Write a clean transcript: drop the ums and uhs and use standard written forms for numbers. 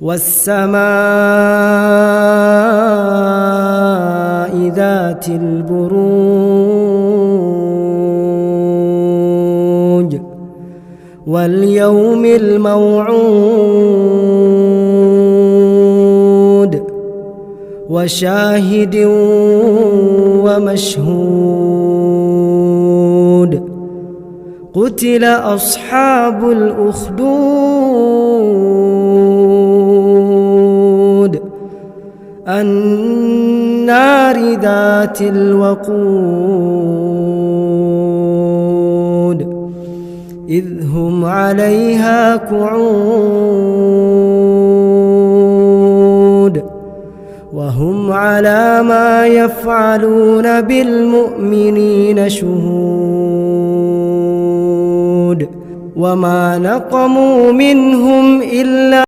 والسماء ذات البروج واليوم الموعود وشاهد ومشهود قتل أصحاب الأخدود النار ذات الوقود إذ هم عليها قعود وهم على ما يفعلون بالمؤمنين شهود وما نقموا منهم إلا